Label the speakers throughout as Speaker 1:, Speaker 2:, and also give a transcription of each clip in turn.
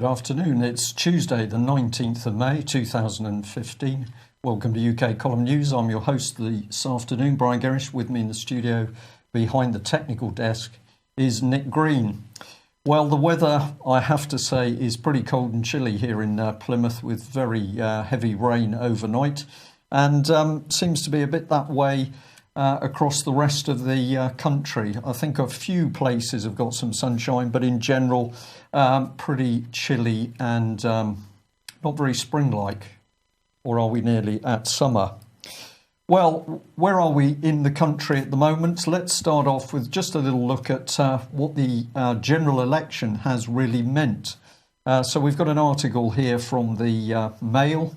Speaker 1: Good afternoon. It's Tuesday, the 19th of May, 2015. Welcome to UK Column News. I'm your host this afternoon, Brian Gerrish. With me in the studio behind the technical desk is Nick Green. Well, the weather, I have to say, is pretty cold and chilly here in Plymouth, with very heavy rain overnight, and seems to be a bit that way across the rest of the country. I think a few places have got some sunshine, but in general, pretty chilly and not very spring-like. Or are we nearly at summer? Well, where are we in the country at the moment? Let's start off with just a little look at what the general election has really meant. So we've got an article here from the Mail,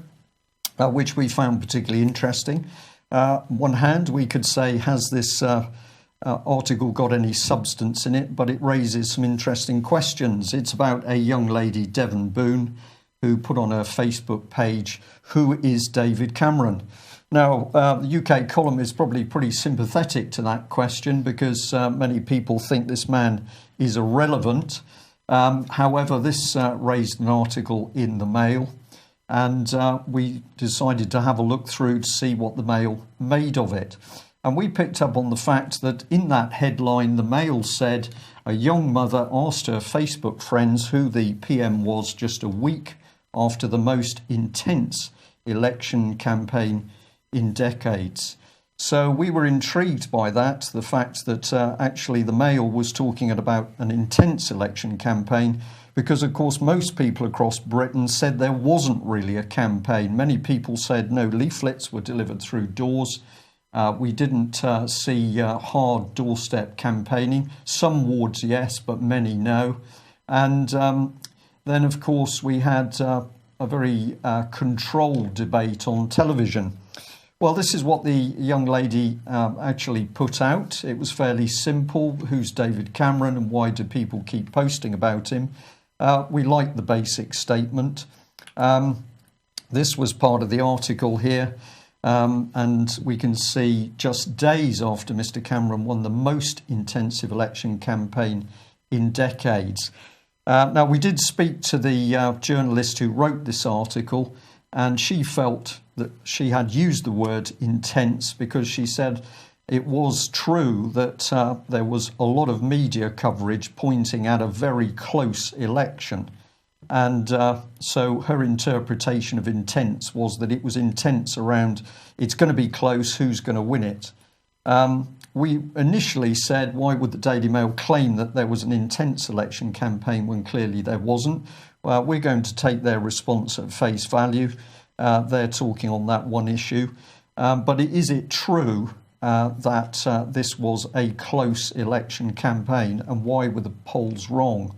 Speaker 1: which we found particularly interesting. On one hand, we could say, has this article got any substance in it? But it raises some interesting questions. It's about a young lady, Devon Boone, who put on her Facebook page, "Who is David Cameron?" Now, the UK column is probably pretty sympathetic to that question because many people think this man is irrelevant. However, this raised an article in the Mail, and we decided to have a look through to see what the Mail made of it. And we picked up on the fact that in that headline, the Mail said a young mother asked her Facebook friends who the PM was just a week after the most intense election campaign in decades. So we were intrigued by that, the fact that actually the Mail was talking about an intense election campaign, because of course most people across Britain said there wasn't really a campaign. Many people said no leaflets were delivered through doors. We didn't see hard doorstep campaigning. Some wards, yes, but many no. And then, of course, we had a very controlled debate on television. Well, this is what the young lady actually put out. It was fairly simple. Who's David Cameron and why do people keep posting about him? We like the basic statement. This was part of the article here. And we can see just days after Mr. Cameron won the most intensive election campaign in decades. Now, we did speak to the journalist who wrote this article, and she felt that she had used the word intense because she said it was true that there was a lot of media coverage pointing at a very close election. And so her interpretation of intense was that it was intense around it's going to be close, who's going to win it. We initially said, why would the Daily Mail claim that there was an intense election campaign when clearly there wasn't? Well, we're going to take their response at face value. They're talking on that one issue. But is it true that this was a close election campaign, and why were the polls wrong?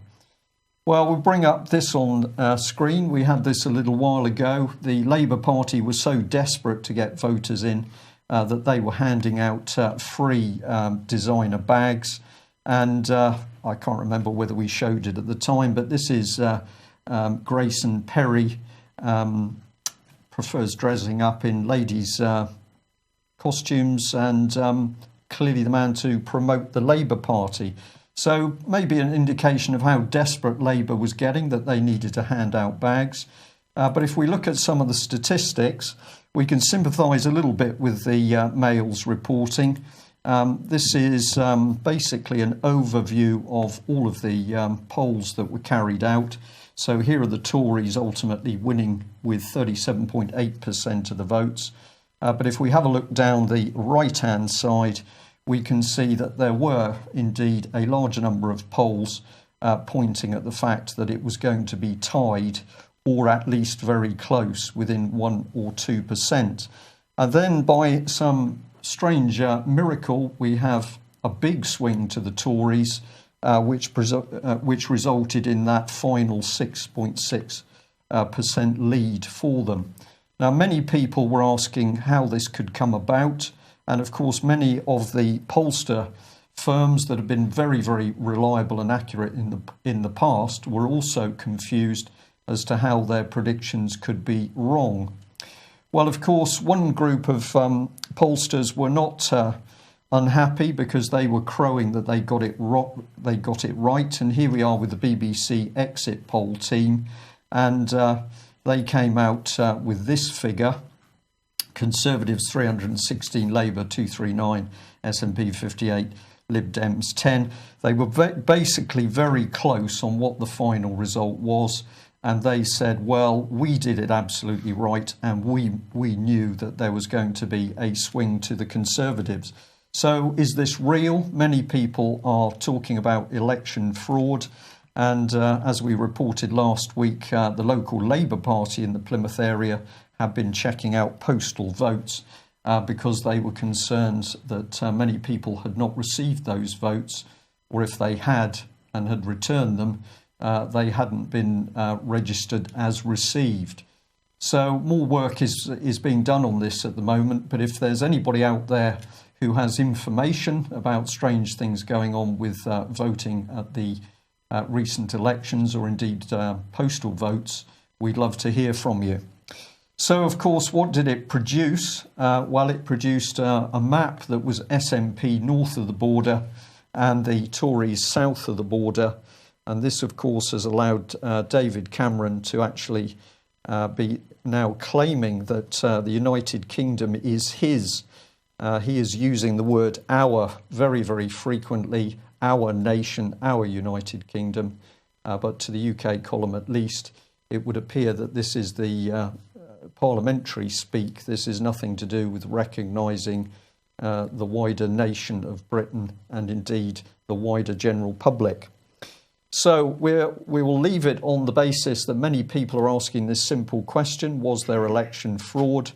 Speaker 1: Well, we'll bring up this on screen. We had this a little while ago. The Labour Party was so desperate to get voters in that they were handing out free designer bags. And I can't remember whether we showed it at the time, but this is Grayson Perry prefers dressing up in ladies' costumes and clearly the man to promote the Labour Party. So maybe an indication of how desperate Labour was getting, that they needed to hand out bags. But if we look at some of the statistics, we can sympathise a little bit with the Mail's reporting. This is basically an overview of all of the polls that were carried out. So here are the Tories ultimately winning with 37.8% of the votes. But if we have a look down the right-hand side, we can see that there were indeed a large number of polls pointing at the fact that it was going to be tied or at least very close, within 1 or 2%. And then by some strange miracle, we have a big swing to the Tories, which resulted in that final 6.6% lead for them. Now, many people were asking how this could come about. And of course, many of the pollster firms that have been very, very reliable and accurate in the past were also confused as to how their predictions could be wrong. Well, of course, one group of pollsters were not unhappy because they were crowing that they got it right. And here we are with the BBC exit poll team, and they came out with this figure: Conservatives 316, Labour 239, SNP 58, Lib Dems 10. They were basically very close on what the final result was, and they said, well, we did it absolutely right, and we knew that there was going to be a swing to the Conservatives. So is this real? Many people are talking about election fraud, and as we reported last week, the local Labour Party in the Plymouth area have been checking out postal votes because they were concerned that many people had not received those votes, or if they had and had returned them, they hadn't been registered as received. So more work is being done on this at the moment, but if there's anybody out there who has information about strange things going on with voting at the recent elections, or indeed postal votes, we'd love to hear from you. So, of course, what did it produce? Well, it produced a map that was SNP north of the border and the Tories south of the border. And this, of course, has allowed David Cameron to actually be now claiming that the United Kingdom is his. He is using the word our very, very frequently, our nation, our United Kingdom. But to the UK column at least, it would appear that this is the parliamentary speak. This is nothing to do with recognising the wider nation of Britain and indeed the wider general public. So we will leave it on the basis that many people are asking this simple question: was there election fraud?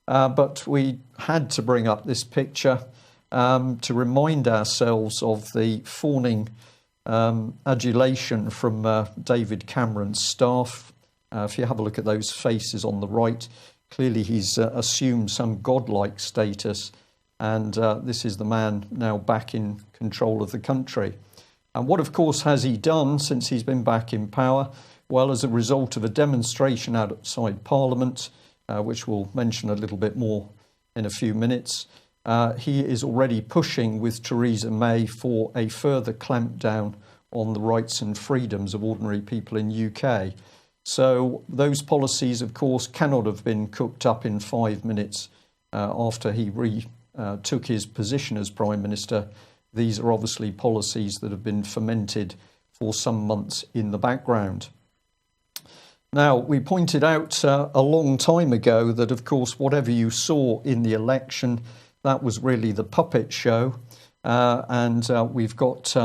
Speaker 1: But we had to bring up this picture to remind ourselves of the fawning adulation from David Cameron's staff. If you have a look at those faces on the right, clearly he's assumed some godlike status, and this is the man now back in control of the country. And what, of course, has he done since he's been back in power? Well, as a result of a demonstration outside Parliament, which we'll mention a little bit more in a few minutes, he is already pushing with Theresa May for a further clampdown on the rights and freedoms of ordinary people in UK. So those policies, of course, cannot have been cooked up in 5 minutes after he took his position as Prime Minister. These are obviously policies that have been fermented for some months in the background. Now, we pointed out a long time ago that, of course, whatever you saw in the election, that was really the puppet show. And we've got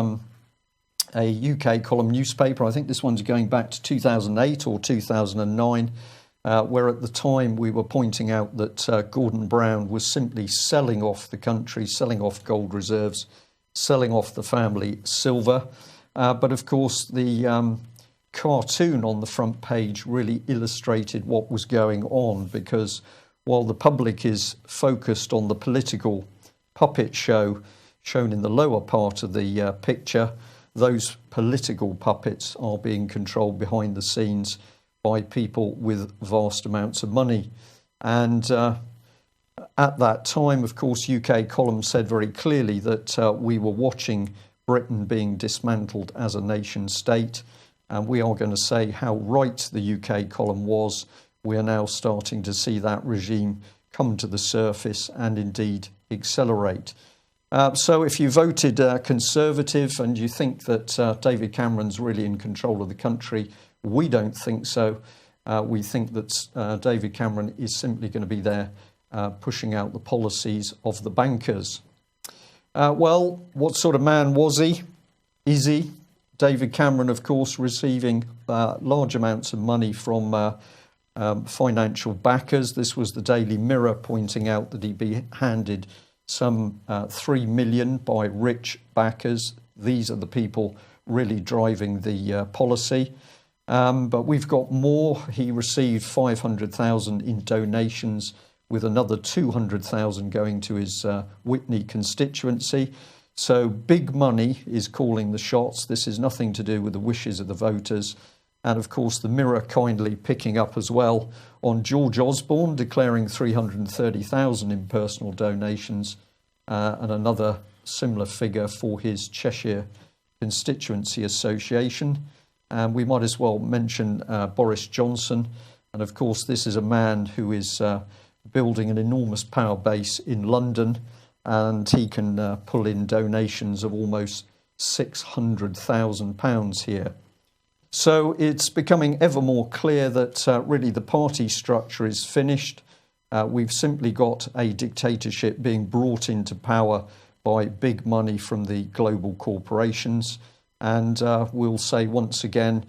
Speaker 1: a UK column newspaper, I think this one's going back to 2008 or 2009, where at the time we were pointing out that Gordon Brown was simply selling off the country, selling off gold reserves, selling off the family silver. But of course, the cartoon on the front page really illustrated what was going on, because while the public is focused on the political puppet show shown in the lower part of the picture, those political puppets are being controlled behind the scenes by people with vast amounts of money. And at that time, of course, UK column said very clearly that we were watching Britain being dismantled as a nation state. And we are going to say how right the UK column was. We are now starting to see that regime come to the surface and indeed accelerate. So if you voted Conservative and you think that David Cameron's really in control of the country, we don't think so. We think that David Cameron is simply going to be there pushing out the policies of the bankers. Well, what sort of man was he? Is he? David Cameron, of course, receiving large amounts of money from financial backers. This was the Daily Mirror pointing out that he'd be handed some 3 million by rich backers. These are the people really driving the policy. But we've got more. He received 500,000 in donations, with another 200,000 going to his Witney constituency. So big money is calling the shots. This is nothing to do with the wishes of the voters. And of course, the Mirror kindly picking up as well on George Osborne declaring 330,000 in personal donations. and another similar figure for his Cheshire Constituency Association. And we might as well mention Boris Johnson. And of course, this is a man who is building an enormous power base in London, and he can pull in donations of almost £600,000 here. So it's becoming ever more clear that really the party structure is finished. We've simply got a dictatorship being brought into power by big money from the global corporations. And we'll say once again,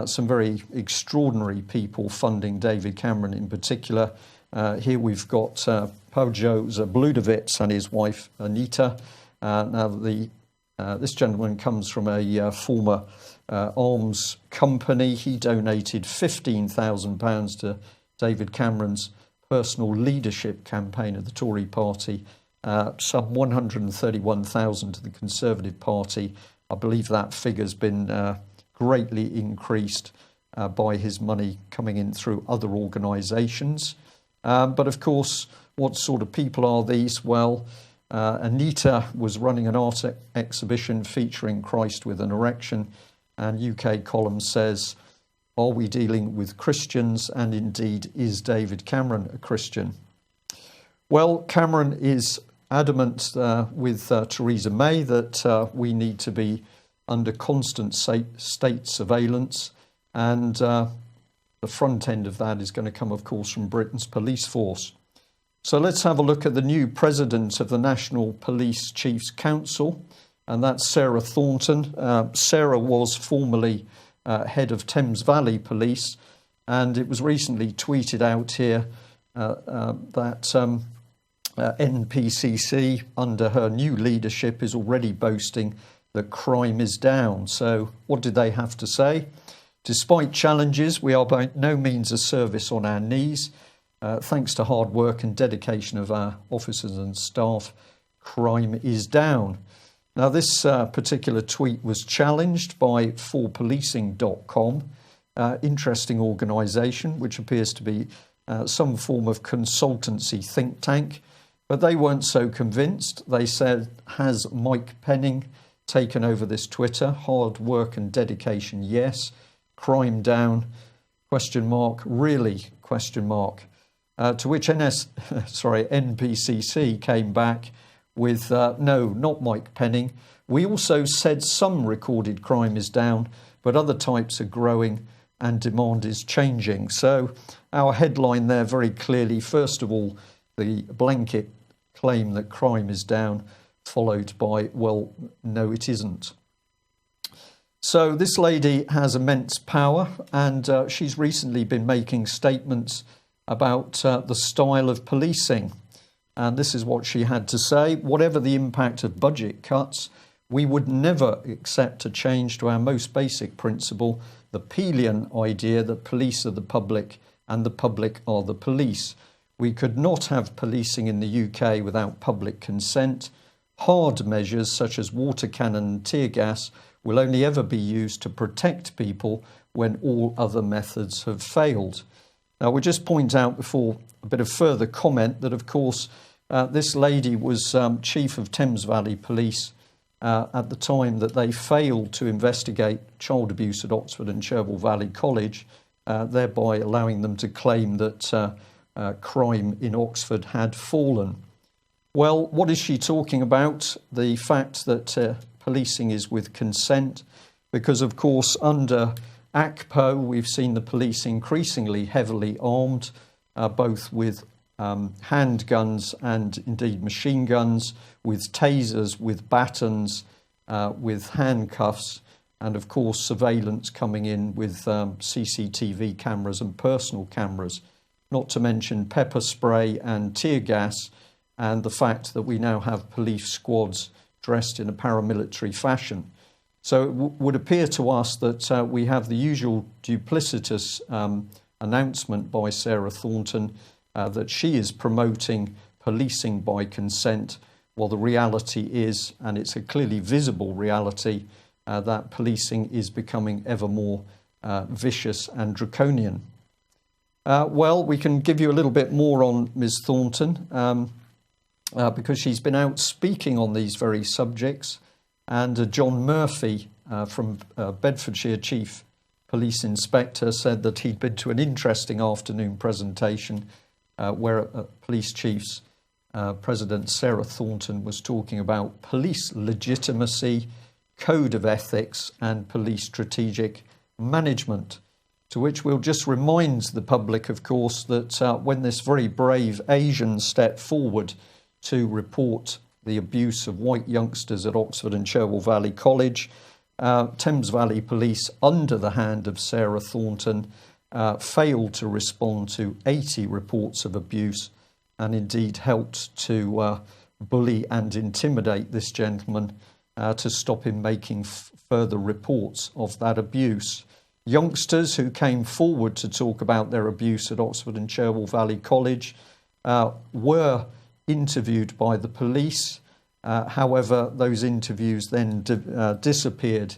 Speaker 1: some very extraordinary people funding David Cameron in particular. Here we've got Pajo Zabludowicz and his wife Anita. Now this gentleman comes from a former arms company. He donated £15,000 to David Cameron's personal leadership campaign of the Tory party, some 131,000 to the Conservative Party. I believe that figure's been greatly increased by his money coming in through other organisations. But of course, what sort of people are these? Well, Anita was running an art exhibition featuring Christ with an erection, and UK Column says, are we dealing with Christians? And indeed, is David Cameron a Christian? Well, Cameron is adamant with Theresa May that we need to be under constant state surveillance, and the front end of that is going to come, of course, from Britain's police force. So let's have a look at the new president of the National Police Chiefs Council, and that's Sarah Thornton. Sarah was formerly head of Thames Valley Police, and it was recently tweeted out here that NPCC, under her new leadership, is already boasting that crime is down. So what did they have to say? Despite challenges, we are by no means a service on our knees. Thanks to hard work and dedication of our officers and staff, crime is down. Now, this particular tweet was challenged by forpolicing.com, interesting organisation, which appears to be some form of consultancy think tank. But they weren't so convinced. They said, has Mike Penning taken over this Twitter? Hard work and dedication, yes. Crime down, question mark, really, question mark. To which NPCC came back with, no, not Mike Penning. We also said some recorded crime is down, but other types are growing and demand is changing. So our headline there very clearly, first of all, the blanket claim that crime is down, followed by, well, no, it isn't. So this lady has immense power, and she's recently been making statements about the style of policing. And this is what she had to say. Whatever the impact of budget cuts, we would never accept a change to our most basic principle, the Peelian idea that police are the public and the public are the police. We could not have policing in the UK without public consent. Hard measures such as water cannon and tear gas will only ever be used to protect people when all other methods have failed. Now, we'll just point out before a bit of further comment that, of course, this lady was chief of Thames Valley Police at the time that they failed to investigate child abuse at Oxford and Cherwell Valley College, thereby allowing them to claim that crime in Oxford had fallen. Well, what is she talking about? The fact that policing is with consent, because, of course, under ACPO, we've seen the police increasingly heavily armed, both with handguns and indeed machine guns, with tasers, with batons, with handcuffs, and of course surveillance coming in with CCTV cameras and personal cameras, not to mention pepper spray and tear gas, and the fact that we now have police squads dressed in a paramilitary fashion. So it would appear to us that we have the usual duplicitous announcement by Sarah Thornton that she is promoting policing by consent, while the reality is, and it's a clearly visible reality, that policing is becoming ever more vicious and draconian. Well, we can give you a little bit more on Ms. Thornton. because she's been out speaking on these very subjects. And John Murphy from Bedfordshire Chief Police Inspector said that he'd been to an interesting afternoon presentation where Police Chiefs President Sarah Thornton was talking about police legitimacy, code of ethics and police strategic management, to which we'll just remind the public, of course, that when this very brave Asian stepped forward to report the abuse of white youngsters at Oxford and Cherwell Valley College, Thames Valley Police, under the hand of Sarah Thornton, failed to respond to 80 reports of abuse and indeed helped to bully and intimidate this gentleman to stop him making further reports of that abuse. Youngsters who came forward to talk about their abuse at Oxford and Cherwell Valley College were interviewed by the police. However, those interviews then disappeared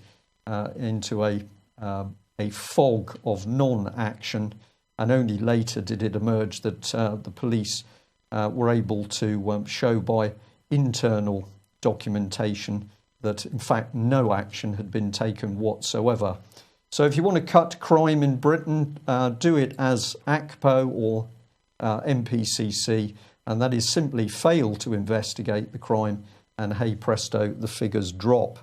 Speaker 1: into a fog of non-action, and only later did it emerge that the police were able to show by internal documentation that in fact no action had been taken whatsoever. So if you want to cut crime in Britain, do it as ACPO or MPCC, and that is simply fail to investigate the crime, and hey presto, the figures drop.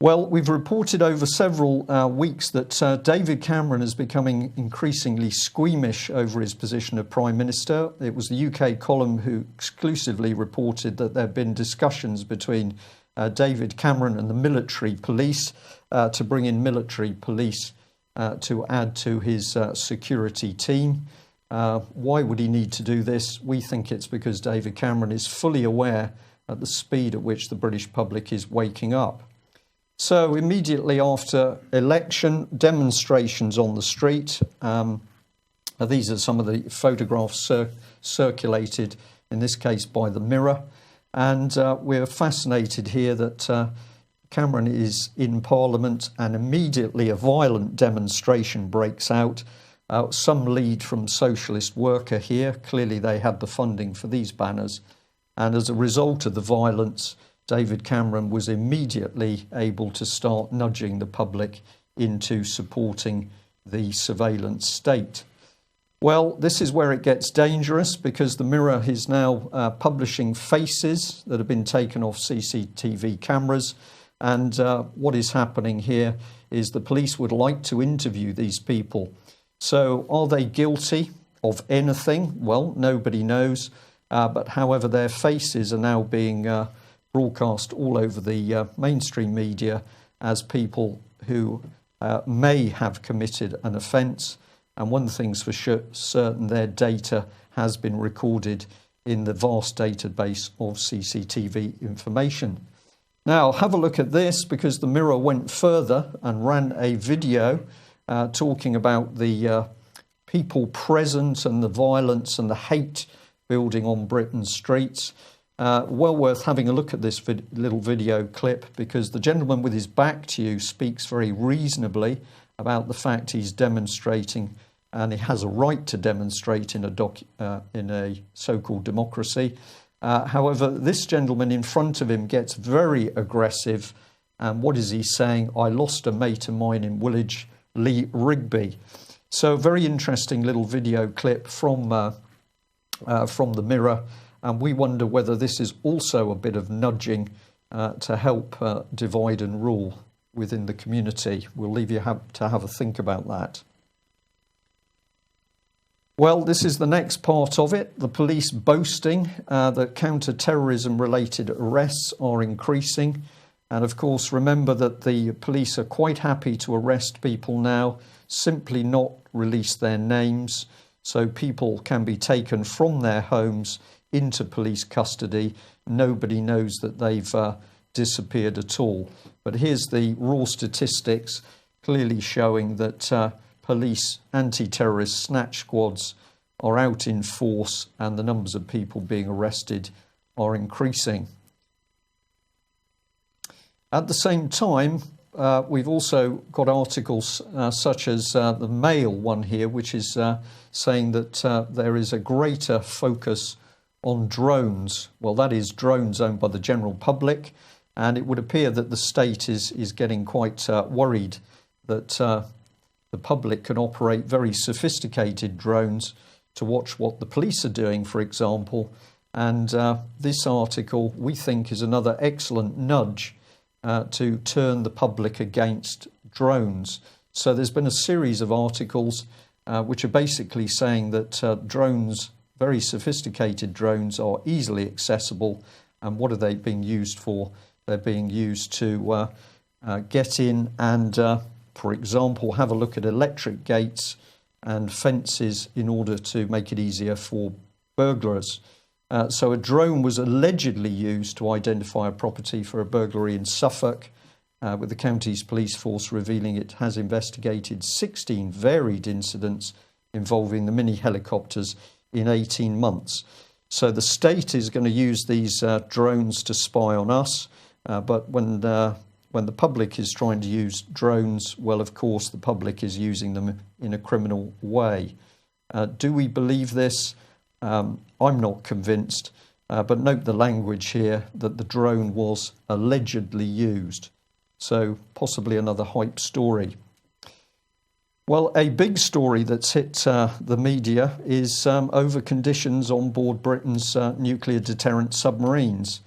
Speaker 1: Well, we've reported over several weeks that David Cameron is becoming increasingly squeamish over his position of Prime Minister. It was the UK column who exclusively reported that there have been discussions between David Cameron and the military police to bring in military police to add to his security team. Why would he need to do this? We think it's because David Cameron is fully aware at the speed at which the British public is waking up. So immediately after election, demonstrations on the street. These are some of the photographs circulated, in this case by the Mirror. And we're fascinated here that Cameron is in Parliament, and immediately a violent demonstration breaks out. Some lead from Socialist Worker here. Clearly they had the funding for these banners. And as a result of the violence, David Cameron was immediately able to start nudging the public into supporting the surveillance state. Well, this is where it gets dangerous, because the Mirror is now publishing faces that have been taken off CCTV cameras. And what is happening here is the police would like to interview these people. So are they guilty of anything? Well, nobody knows. But however, their faces are now being broadcast all over the mainstream media as people who may have committed an offence. And one thing's for certain, their data has been recorded in the vast database of CCTV information. Now, have a look at this, because the Mirror went further and ran a video talking about the people present and the violence and the hate building on Britain's streets. Well worth having a look at this little video clip, because the gentleman with his back to you speaks very reasonably about the fact he's demonstrating, and he has a right to demonstrate in a so-called democracy. However, this gentleman in front of him gets very aggressive. And what is he saying? I lost a mate of mine in Woolwich, Lee Rigby. So a very interesting little video clip from the Mirror. And we wonder whether this is also a bit of nudging to help divide and rule within the community. We'll leave you to have a think about that. Well, this is the next part of it. The police boasting that counter-terrorism related arrests are increasing. And of course, remember that the police are quite happy to arrest people now, simply not release their names. So people can be taken from their homes into police custody. Nobody knows that they've disappeared at all. But here's the raw statistics clearly showing that police anti-terrorist snatch squads are out in force, and the numbers of people being arrested are increasing. At the same time, we've also got articles such as the Mail one here, which is saying that there is a greater focus on drones. Well, that is drones owned by the general public, and it would appear that the state is getting quite worried that the public can operate very sophisticated drones to watch what the police are doing, for example. And this article, we think, is another excellent nudge to turn the public against drones. So there's been a series of articles which are basically saying that drones, very sophisticated drones, are easily accessible. And what are they being used for? They're being used to get in and, for example, have a look at electric gates and fences in order to make it easier for burglars. So a drone was allegedly used to identify a property for a burglary in Suffolk, with the county's police force revealing it has investigated 16 varied incidents involving the mini helicopters in 18 months. So the state is going to use these drones to spy on us, but when the public is trying to use drones, well, of course, the public is using them in a criminal way. Do we believe this? I'm not convinced, but note the language here that the drone was allegedly used. So possibly another hype story. Well, a big story that's hit the media is over conditions on board Britain's nuclear deterrent submarines.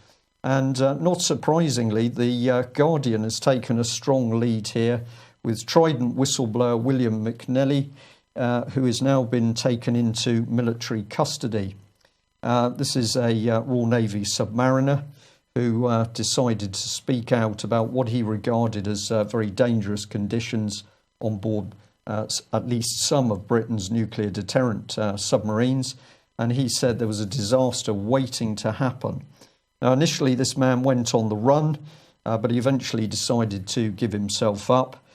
Speaker 1: And not surprisingly, the Guardian has taken a strong lead here with Trident whistleblower William McNally, who has now been taken into military custody. This is a Royal Navy submariner who decided to speak out about what he regarded as very dangerous conditions on board at least some of Britain's nuclear deterrent submarines. And he said there was a disaster waiting to happen. Now, initially, this man went on the run, but he eventually decided to give himself up.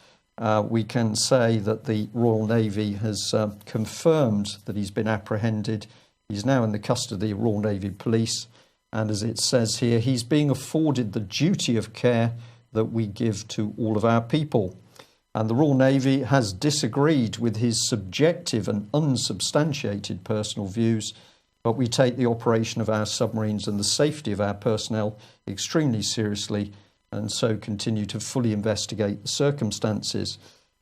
Speaker 1: We can say that the Royal Navy has confirmed that he's been apprehended. He's now in the custody of Royal Navy Police. And as it says here, he's being afforded the duty of care that we give to all of our people. And the Royal Navy has disagreed with his subjective and unsubstantiated personal views, but we take the operation of our submarines and the safety of our personnel extremely seriously, and so continue to fully investigate the circumstances.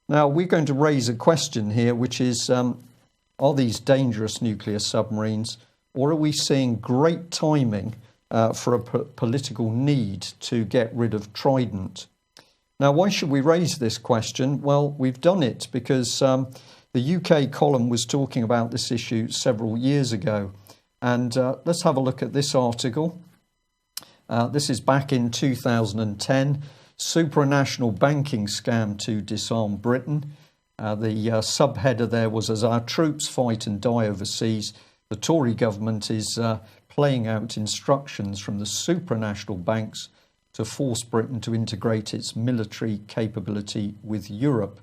Speaker 1: Now, we're going to raise a question here, which is, are these dangerous nuclear submarines, or are we seeing great timing for a political need to get rid of Trident? Now, why should we raise this question? Well, we've done it because the UK column was talking about this issue several years ago. And let's have a look at this article. This is back in 2010, Supranational Banking Scam to Disarm Britain. The subheader there was, as our troops fight and die overseas, the Tory government is playing out instructions from the supranational banks to force Britain to integrate its military capability with Europe.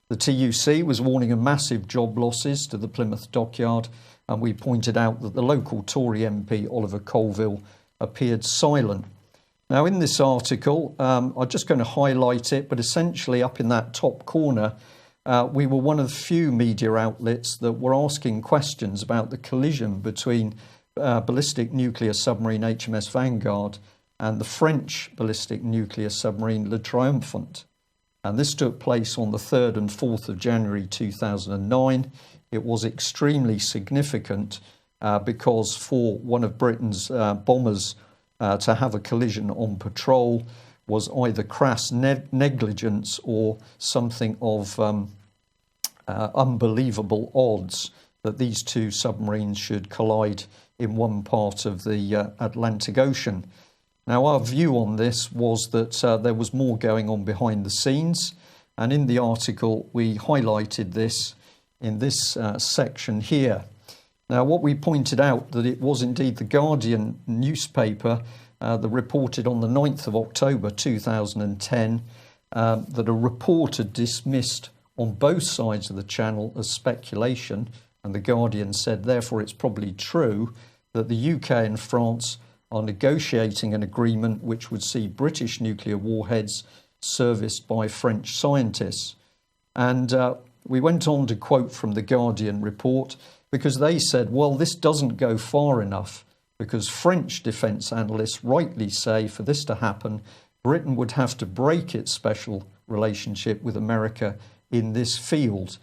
Speaker 1: The TUC was warning of massive job losses to the Plymouth dockyard, and we pointed out that the local Tory MP, Oliver Colville, appeared silent. Now, in this article, I'm just going to highlight it, but essentially up in that top corner, we were one of the few media outlets that were asking questions about the collision between ballistic nuclear submarine HMS Vanguard and the French ballistic nuclear submarine Le Triomphant. And this took place on the 3rd and 4th of January 2009. It was extremely significant because for one of Britain's bombers to have a collision on patrol was either crass negligence or something of unbelievable odds that these two submarines should collide in one part of the Atlantic Ocean. Now, our view on this was that there was more going on behind the scenes, and in the article we highlighted this in this section here. Now, what we pointed out that it was indeed the Guardian newspaper that reported on the 9th of October 2010 that a report had dismissed on both sides of the channel as speculation, and the Guardian said, therefore, it's probably true that the UK and France are negotiating an agreement which would see British nuclear warheads serviced by French scientists. And we went on to quote from the Guardian report because they said, well, this doesn't go far enough. because French defence analysts rightly say for this to happen, Britain would have to break its special relationship with America in this field.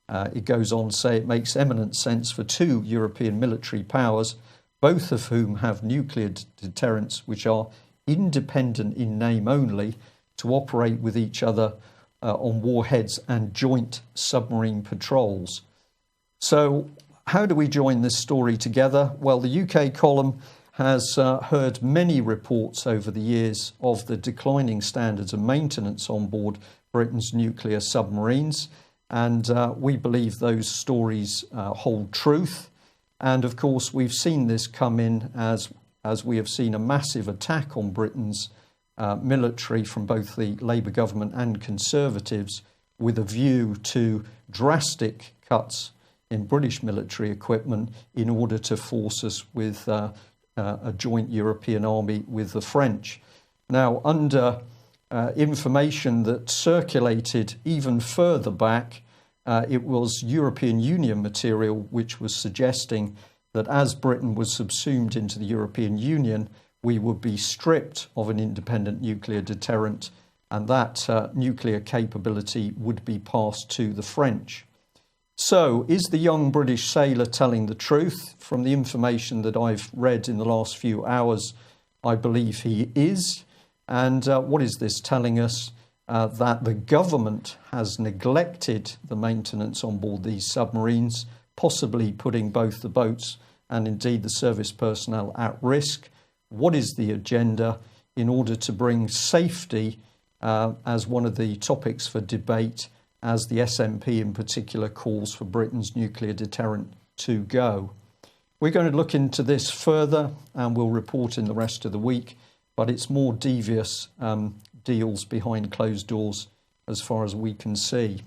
Speaker 1: It goes on to say it makes eminent sense for two European military powers, both of whom have nuclear deterrents which are independent in name only, to operate with each other on warheads and joint submarine patrols. So how do we join this story together? Well, the UK column has heard many reports over the years of the declining standards of maintenance on board Britain's nuclear submarines, and we believe those stories hold truth. And of course, we've seen this come in as we have seen a massive attack on Britain's military from both the Labour government and Conservatives, with a view to drastic cuts in British military equipment in order to force us with a joint European army with the French. Now, under information that circulated even further back, it was European Union material which was suggesting that as Britain was subsumed into the European Union, we would be stripped of an independent nuclear deterrent, and that nuclear capability would be passed to the French. So, is the young British sailor telling the truth? From the information that I've read in the last few hours, I believe he is. And what is this telling us? That the government has neglected the maintenance on board these submarines, possibly putting both the boats and indeed the service personnel at risk. What is the agenda in order to bring safety as one of the topics for debate, as the SNP in particular calls for Britain's nuclear deterrent to go? We're going to look into this further and we'll report in the rest of the week, but it's more devious deals behind closed doors as far as we can see.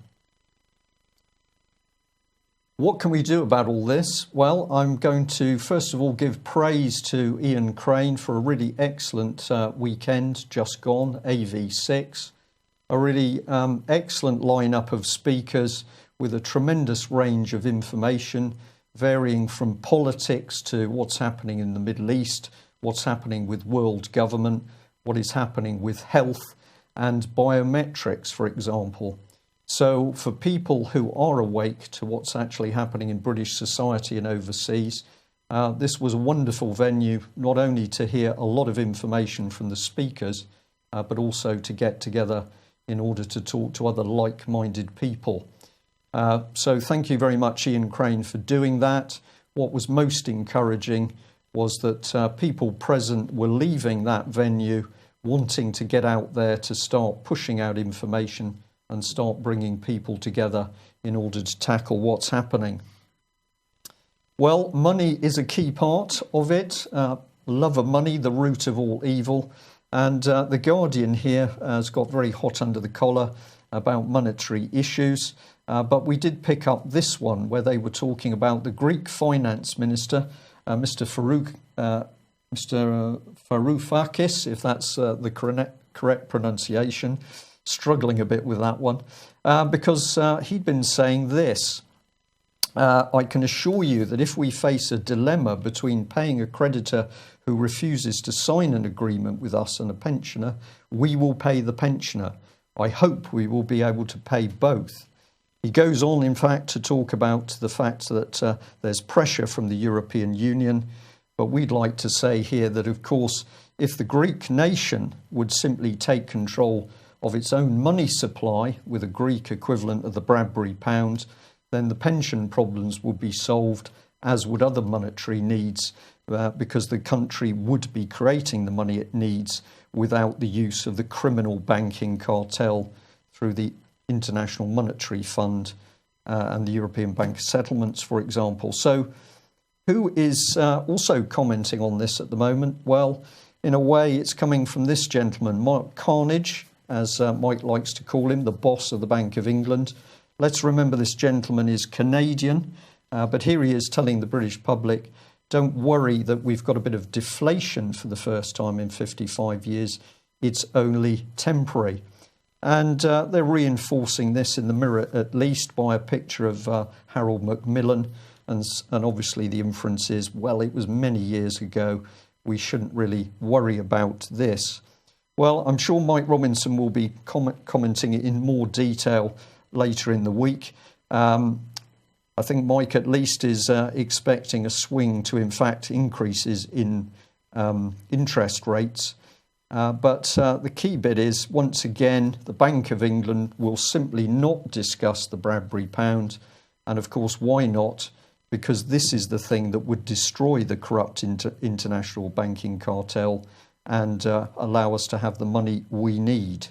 Speaker 1: What can we do about all this? Well, I'm going to first of all give praise to Ian Crane for a really excellent weekend just gone, AV6. A really excellent lineup of speakers with a tremendous range of information, varying from politics to what's happening in the Middle East, what's happening with world government, what is happening with health and biometrics, for example. So for people who are awake to what's actually happening in British society and overseas, this was a wonderful venue, not only to hear a lot of information from the speakers, but also to get together in order to talk to other like-minded people. So thank you very much, Ian Crane, for doing that. What was most encouraging was that people present were leaving that venue wanting to get out there to start pushing out information and start bringing people together in order to tackle what's happening. Well, money is a key part of it. Love of money, the root of all evil. And The Guardian here has got very hot under the collar about monetary issues. But we did pick up this one where they were talking about the Greek finance minister, Mr. Varoufakis, if that's the correct pronunciation. Struggling a bit with that one, because he'd been saying this. I can assure you that if we face a dilemma between paying a creditor who refuses to sign an agreement with us and a pensioner, we will pay the pensioner. I hope we will be able to pay both. He goes on, in fact, to talk about the fact that there's pressure from the European Union, but we'd like to say here that, of course, if the Greek nation would simply take control of its own money supply with a Greek equivalent of the Bradbury pound, then the pension problems would be solved, as would other monetary needs, because the country would be creating the money it needs without the use of the criminal banking cartel through the International Monetary Fund and the European Bank of Settlements, for example. So who is also commenting on this at the moment? Well, in a way, it's coming from this gentleman, Mark Carnage, as Mike likes to call him, the boss of the Bank of England. Let's remember this gentleman is Canadian, but here he is telling the British public, don't worry that we've got a bit of deflation for the first time in 55 years. It's only temporary. And they're reinforcing this in the Mirror, at least by a picture of Harold Macmillan and obviously the inference is, well, it was many years ago, we shouldn't really worry about this. Well, I'm sure Mike Robinson will be commenting in more detail later in the week. I think Mike at least is expecting a swing to, in fact, increases in interest rates. But the key bit is, once again, the Bank of England will simply not discuss the Bradbury pound. And of course, why not? Because this is the thing that would destroy the corrupt international banking cartel and allow us to have the money we need.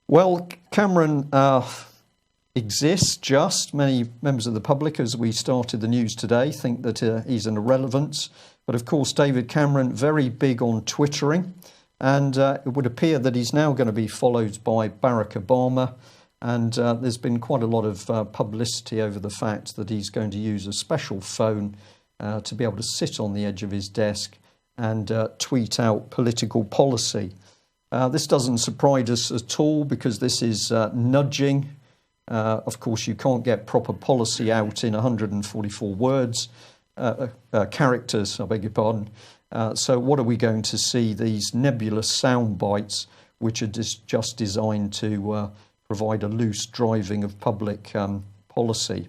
Speaker 1: Well, Cameron exists just. Many members of the public, as we started the news today, think that he's an irrelevance. But of course, David Cameron, very big on Twittering. And it would appear that he's now going to be followed by Barack Obama. And there's been quite a lot of publicity over the fact that he's going to use a special phone to be able to sit on the edge of his desk and tweet out political policy. This doesn't surprise us at all, because this is nudging. Of course, you can't get proper policy out in 144 words, characters, I beg your pardon. So what are we going to see? These nebulous sound bites, which are just designed to provide a loose driving of public policy.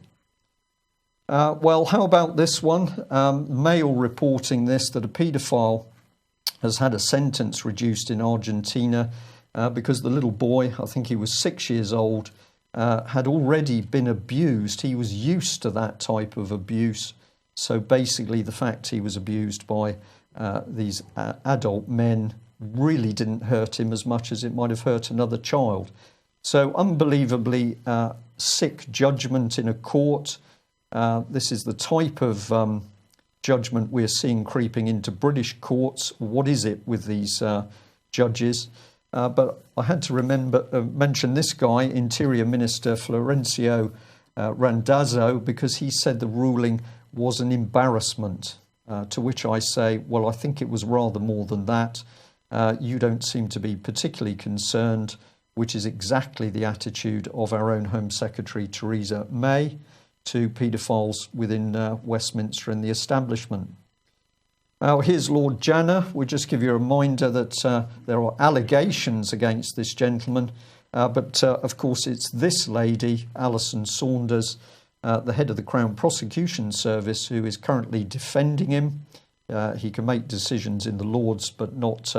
Speaker 1: Well, how about this one? Mail reporting this, that a paedophile has had a sentence reduced in Argentina because the little boy, I think he was 6 years old, had already been abused. He was used to that type of abuse. So basically the fact he was abused by these adult men really didn't hurt him as much as it might have hurt another child. So unbelievably sick judgment in a court. This is the type of judgment we're seeing creeping into British courts. What is it with these judges? But I had to mention this guy, Interior Minister Florencio Randazzo, because he said the ruling was an embarrassment, to which I say, well, I think it was rather more than that. You don't seem to be particularly concerned, which is exactly the attitude of our own Home Secretary Theresa May to paedophiles within Westminster and the establishment. Now, here's Lord Janner. We'll just give you a reminder that there are allegations against this gentleman, but of course it's this lady, Alison Saunders, the head of the Crown Prosecution Service, who is currently defending him. He can make decisions in the Lords but not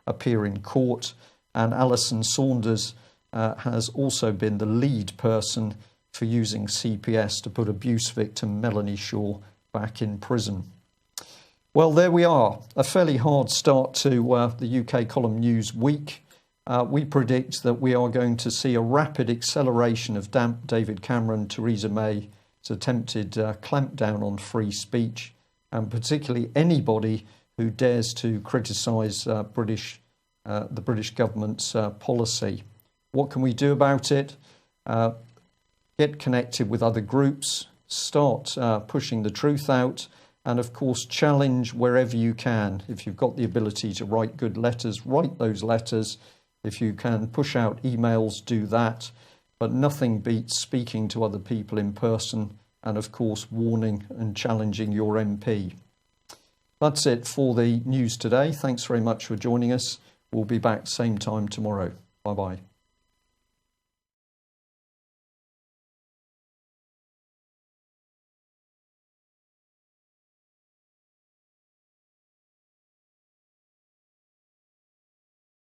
Speaker 1: appear in court. And Alison Saunders has also been the lead person for using CPS to put abuse victim Melanie Shaw back in prison. Well, there we are. A fairly hard start to the UK Column News week. We predict that we are going to see a rapid acceleration of David Cameron, Theresa May's attempted clampdown on free speech, and particularly anybody who dares to criticise the British government's policy. What can we do about it? Get connected with other groups, start pushing the truth out, and of course challenge wherever you can. If you've got the ability to write good letters, write those letters. If you can push out emails, do that. But nothing beats speaking to other people in person and of course warning and challenging your MP. That's it for the news today. Thanks very much for joining us. We'll be back same time tomorrow. Bye-bye.